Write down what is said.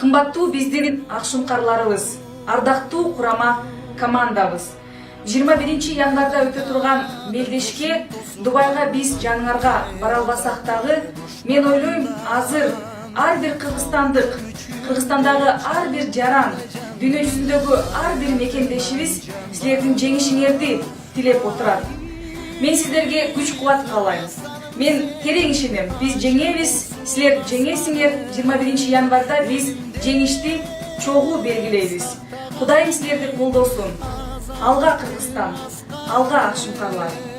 Кымбаттуу биздин акшумкарларыбыз, ардактуу курама командабыз. 21 январда өтө турган мелдешке Дубайга биз жаңарга бара албасак дагы, мен ойлойм, азыр ар бир Кыргызстандагы ар бир жаран, дүйнө жүзүндөгү ар бир мекендешибиз силердин жеңишиңерди тилеп отурат. Мен сиздерге күч кубат каалайм. Мен терең ишенем, биз жеңебиз, силер жеңесиңер. 21 январда биз жеңишти чогуу белгилейбиз. Кудайым силерди колдосун. Алга Кыргызстан, алга акшумкарлар.